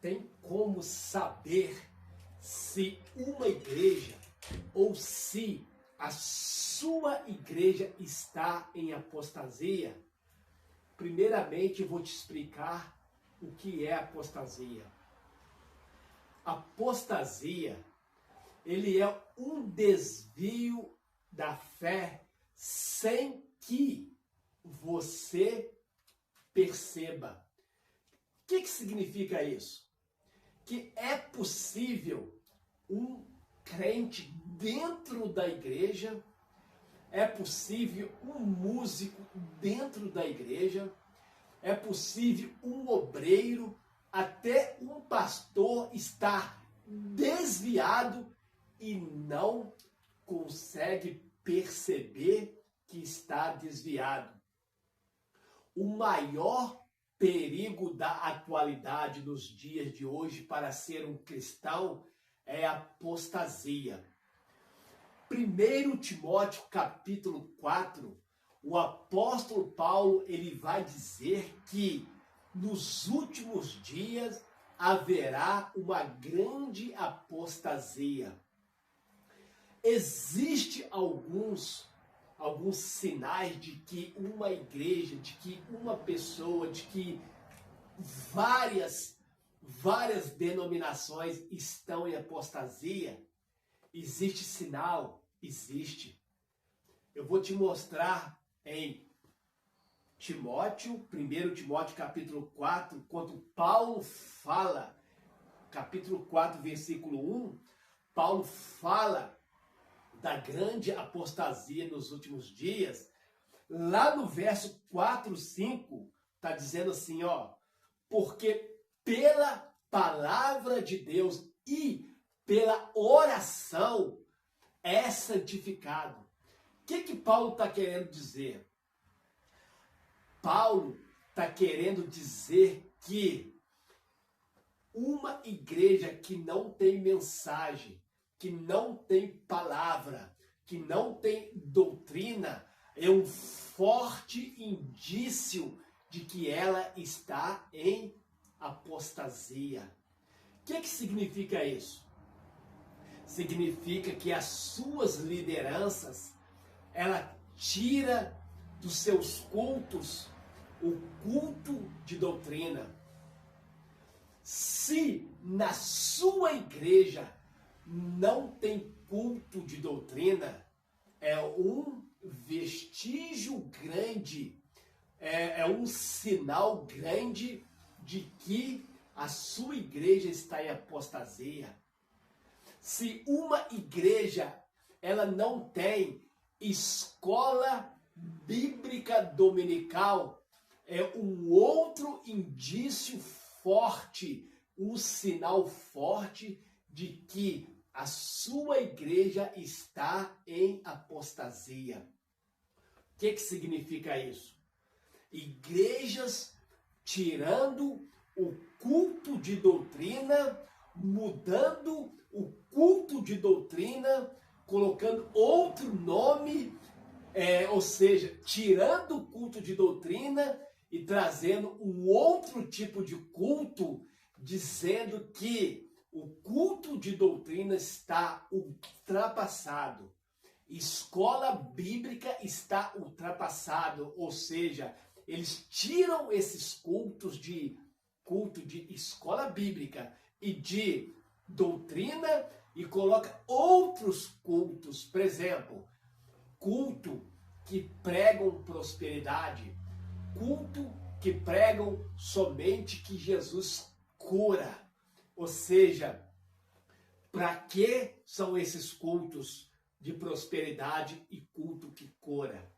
Tem como saber se uma igreja ou se a sua igreja está em apostasia? Primeiramente, eu vou te explicar o que é apostasia. Apostasia, ele é um desvio da fé sem que você perceba. O que significa isso? Que é possível um crente dentro da igreja, é possível um músico dentro da igreja, é possível um obreiro, até um pastor estar desviado e não consegue perceber que está desviado. O maior perigo da atualidade nos dias de hoje para ser um cristão é a apostasia. 1 Timóteo capítulo 4, o apóstolo Paulo ele vai dizer que nos últimos dias haverá uma grande apostasia. Existem alguns sinais de que uma igreja, de que uma pessoa, de que várias denominações estão em apostasia. Existe sinal? Existe. Eu vou te mostrar em Timóteo, 1 Timóteo capítulo 4, quando Paulo fala, capítulo 4, versículo 1, Paulo fala da grande apostasia nos últimos dias. Lá no verso 4, 5, está dizendo assim, ó, porque pela palavra de Deus e pela oração é santificado. O que Paulo está querendo dizer? Paulo está querendo dizer que uma igreja que não tem mensagem, que não tem palavra, que não tem doutrina, é um forte indício de que ela está em apostasia. O que significa isso? Significa que as suas lideranças, ela tira dos seus cultos o culto de doutrina. Se na sua igreja não tem culto de doutrina, é um vestígio grande, é um sinal grande de que a sua igreja está em apostasia. Se uma igreja ela não tem escola bíblica dominical, é um outro indício forte, um sinal forte de que a sua igreja está em apostasia. O que significa isso? Igrejas tirando o culto de doutrina, mudando o culto de doutrina, colocando outro nome, ou seja, tirando o culto de doutrina e trazendo um outro tipo de culto, dizendo que o culto de doutrina está ultrapassado. Escola bíblica está ultrapassado, ou seja, eles tiram esses culto de escola bíblica e de doutrina e coloca outros cultos, por exemplo, culto que pregam prosperidade, culto que pregam somente que Jesus cura. Ou seja, para que são esses cultos de prosperidade e culto que cura?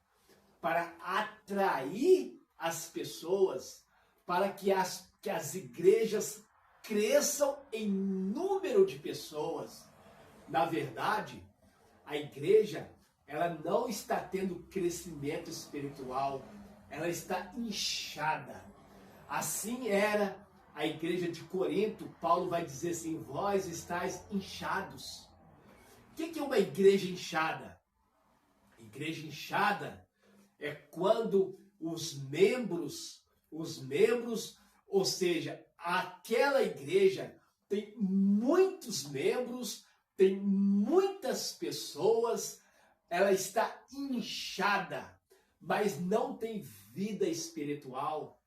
Para atrair as pessoas, para que as igrejas cresçam em número de pessoas. Na verdade, a igreja ela não está tendo crescimento espiritual, ela está inchada. Assim era a igreja de Corinto. Paulo vai dizer assim, vós estáis inchados. O que é uma igreja inchada? Igreja inchada é quando os membros, ou seja, aquela igreja tem muitos membros, tem muitas pessoas, ela está inchada, mas não tem vida espiritual.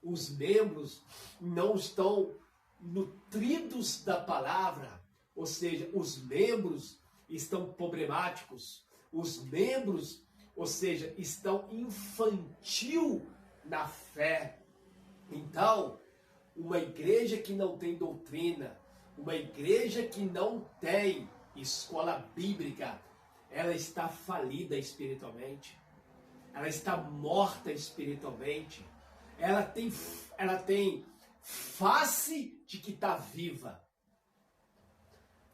Os membros não estão nutridos da palavra, ou seja, os membros estão problemáticos, os membros, ou seja, estão infantil na fé. Então, uma igreja que não tem doutrina, uma igreja que não tem escola bíblica, ela está falida espiritualmente, ela está morta espiritualmente, ela tem face de que está viva,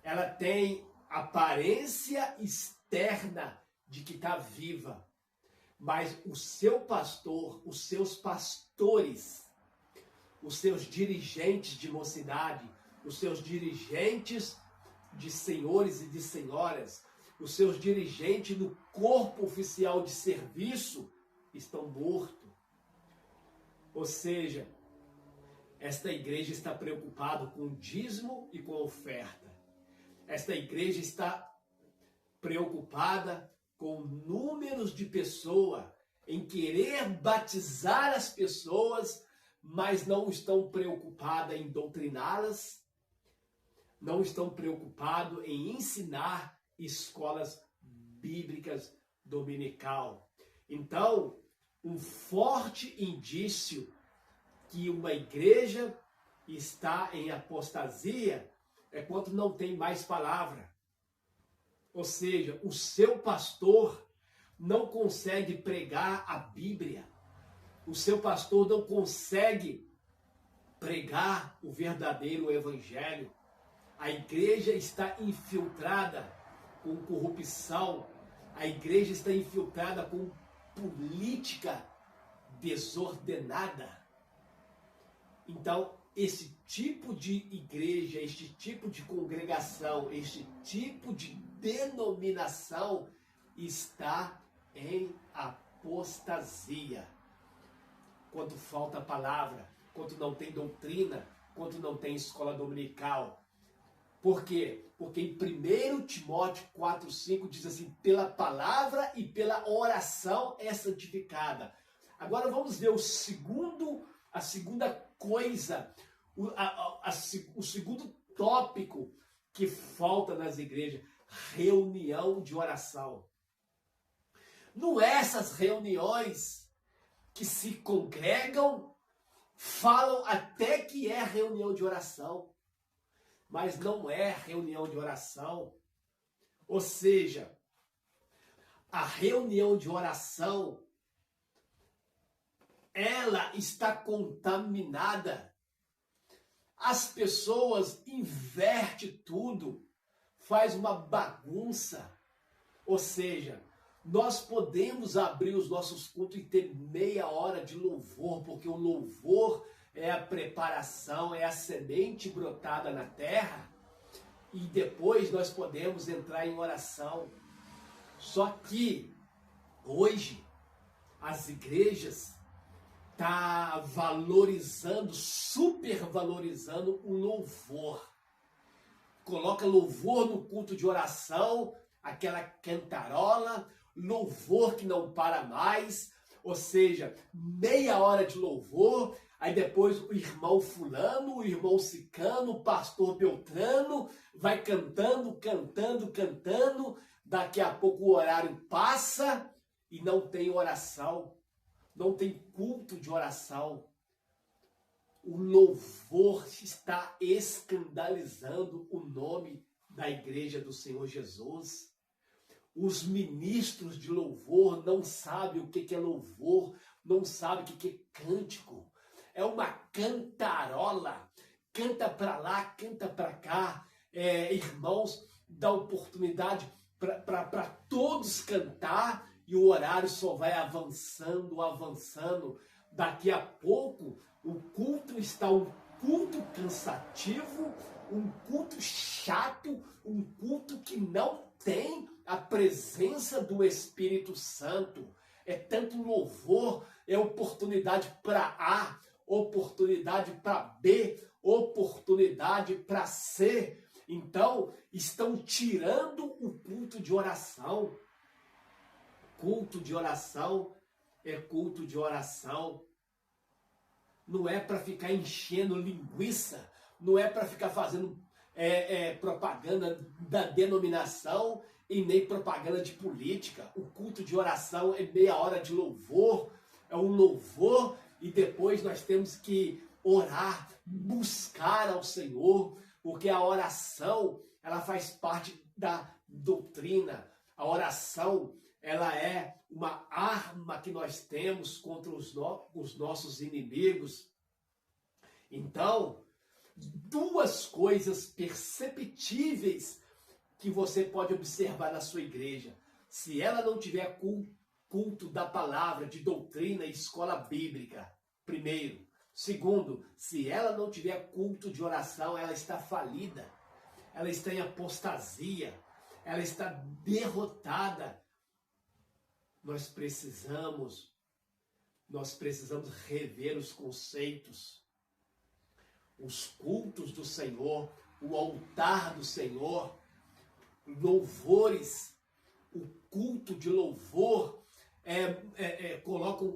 ela tem aparência externa de que está viva, mas o seu pastor, os seus pastores, os seus dirigentes de mocidade, os seus dirigentes de senhores e de senhoras, os seus dirigentes no corpo oficial de serviço estão mortos. Ou seja, esta igreja está preocupada com o dízimo e com a oferta. Esta igreja está preocupada com números de pessoas, em querer batizar as pessoas, mas não estão preocupadas em doutriná-las, não estão preocupados em ensinar escolas bíblicas dominical. Então, um forte indício que uma igreja está em apostasia é quando não tem mais palavra. Ou seja, o seu pastor não consegue pregar a Bíblia. O seu pastor não consegue pregar o verdadeiro evangelho. A igreja está infiltrada com corrupção. A igreja está infiltrada com política desordenada. Então, esse tipo de igreja, este tipo de congregação, este tipo de denominação está em apostasia. Quando falta palavra, quando não tem doutrina, quando não tem escola dominical. Por quê? Porque em 1 Timóteo 4,5 diz assim, pela palavra e pela oração é santificada. Agora vamos ver a segunda coisa, o segundo tópico que falta nas igrejas, reunião de oração. Não é essas reuniões que se congregam, falam até que é reunião de oração, mas não é reunião de oração. Ou seja, a reunião de oração, ela está contaminada. As pessoas invertem tudo, faz uma bagunça. Ou seja, nós podemos abrir os nossos cultos e ter meia hora de louvor, porque o louvor é a preparação, é a semente brotada na terra, e depois nós podemos entrar em oração. Só que hoje as igrejas estão valorizando, supervalorizando o louvor. Coloca louvor no culto de oração, aquela cantarola, louvor que não para mais, ou seja, meia hora de louvor, aí depois o irmão fulano, o irmão cicano, o pastor Beltrano, vai cantando, daqui a pouco o horário passa e não tem oração, não tem culto de oração. O louvor está escandalizando o nome da igreja do Senhor Jesus. Os ministros de louvor não sabem o que é louvor, não sabem o que é cântico. É uma cantarola, canta para lá, canta para cá. Irmãos, dá oportunidade para todos cantar e o horário só vai avançando. Daqui a pouco o culto está um culto cansativo, um culto chato, um culto que não tem a presença do Espírito Santo. É tanto louvor, é oportunidade para A, oportunidade para B, oportunidade para C. Então, estão tirando o culto de oração. Culto de oração é culto de oração. Não é para ficar enchendo linguiça, não é para ficar fazendo propaganda da denominação e nem propaganda de política. O culto de oração é meia hora de louvor, é um louvor e depois nós temos que orar, buscar ao Senhor, porque a oração, ela faz parte da doutrina. A oração, ela é uma arma que nós temos contra os nossos inimigos. Então, duas coisas perceptíveis que você pode observar na sua igreja. Se ela não tiver culto da palavra, de doutrina e escola bíblica, primeiro. Segundo, se ela não tiver culto de oração, ela está falida. Ela está em apostasia. Ela está derrotada. Nós precisamos rever os conceitos. Os cultos do Senhor, o altar do Senhor, louvores, o culto de louvor,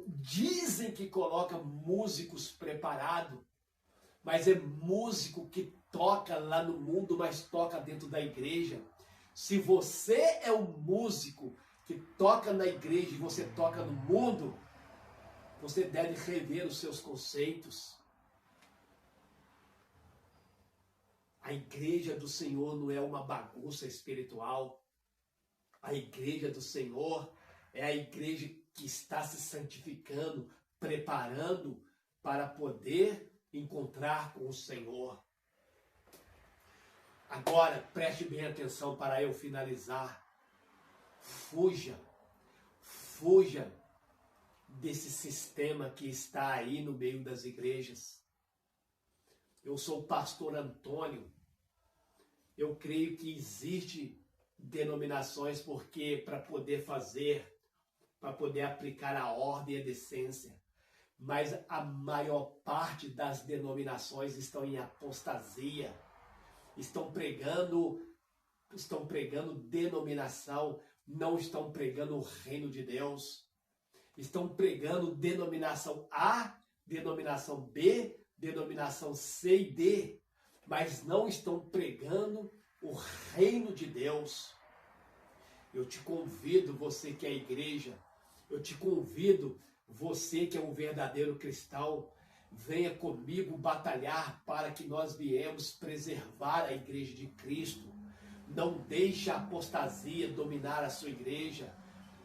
dizem que colocam músicos preparados, mas é músico que toca lá no mundo, mas toca dentro da igreja. Se você é um músico que toca na igreja e você toca no mundo, você deve rever os seus conceitos. A igreja do Senhor não é uma bagunça espiritual. A igreja do Senhor é a igreja que está se santificando, preparando para poder encontrar com o Senhor. Agora, preste bem atenção para eu finalizar. Fuja desse sistema que está aí no meio das igrejas. Eu sou o pastor Antônio. Eu creio que existe denominações porque para poder aplicar a ordem e a decência. Mas a maior parte das denominações estão em apostasia. Estão pregando denominação, não estão pregando o reino de Deus. Estão pregando denominação A, denominação B, denominação C e D, mas não estão pregando o reino de Deus. Eu te convido, você que é igreja, eu te convido, você que é um verdadeiro cristão, venha comigo batalhar para que nós viemos preservar a igreja de Cristo. Não deixe a apostasia dominar a sua igreja,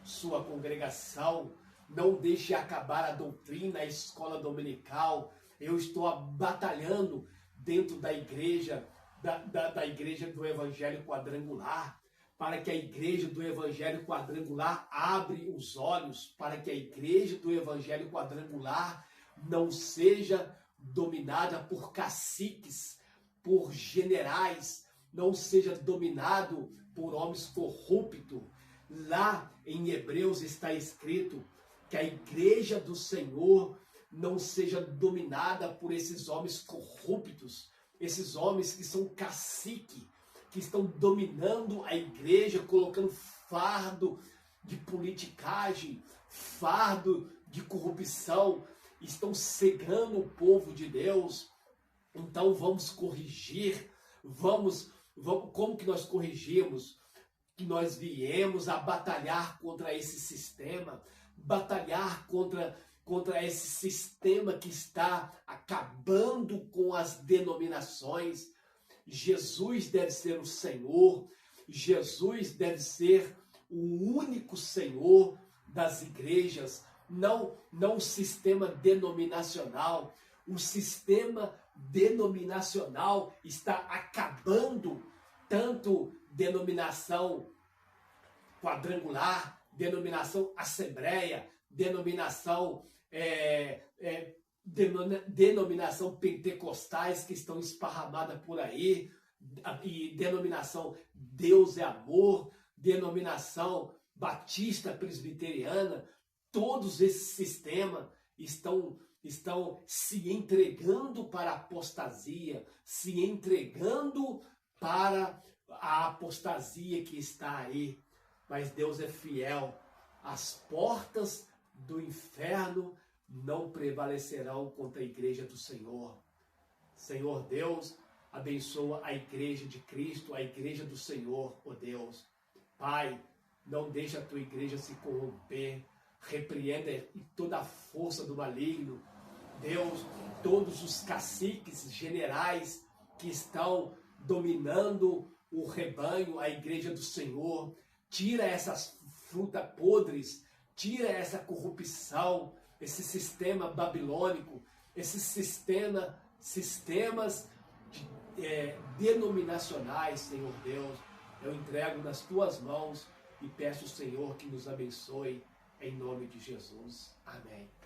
sua congregação. Não deixe acabar a doutrina, a escola dominical. Eu estou batalhando dentro da igreja, da igreja do Evangelho Quadrangular, para que a igreja do Evangelho Quadrangular abra os olhos, para que a igreja do Evangelho Quadrangular não seja dominada por caciques, por generais, não seja dominado por homens corruptos. Lá em Hebreus está escrito que a igreja do Senhor não seja dominada por esses homens corruptos, esses homens que são cacique, que estão dominando a igreja, colocando fardo de politicagem, fardo de corrupção, estão cegando o povo de Deus. Então vamos corrigir, vamos como que nós corrigimos? Que nós viemos a batalhar contra esse sistema, batalhar contra esse sistema que está acabando com as denominações. Jesus deve ser o Senhor, Jesus deve ser o único Senhor das igrejas, não o sistema denominacional. O sistema denominacional está acabando, tanto denominação quadrangular, denominação assembleia, denominação denominação pentecostais que estão esparramadas por aí, e denominação Deus é Amor, denominação batista presbiteriana. Todos esses sistemas estão estão se entregando para a apostasia, se entregando para a apostasia que está aí. Mas Deus é fiel. As portas do inferno não prevalecerão contra a igreja do Senhor. Senhor Deus, abençoa a igreja de Cristo, a igreja do Senhor, ó Deus. Pai, não deixa a tua igreja se corromper. Repreenda toda a força do maligno. Deus, todos os caciques, generais que estão dominando o rebanho, a igreja do Senhor, tira essas frutas podres, tira essa corrupção, esse sistema babilônico, esses sistemas denominacionais, Senhor Deus. Eu entrego nas tuas mãos e peço, Senhor, que nos abençoe em nome de Jesus. Amém.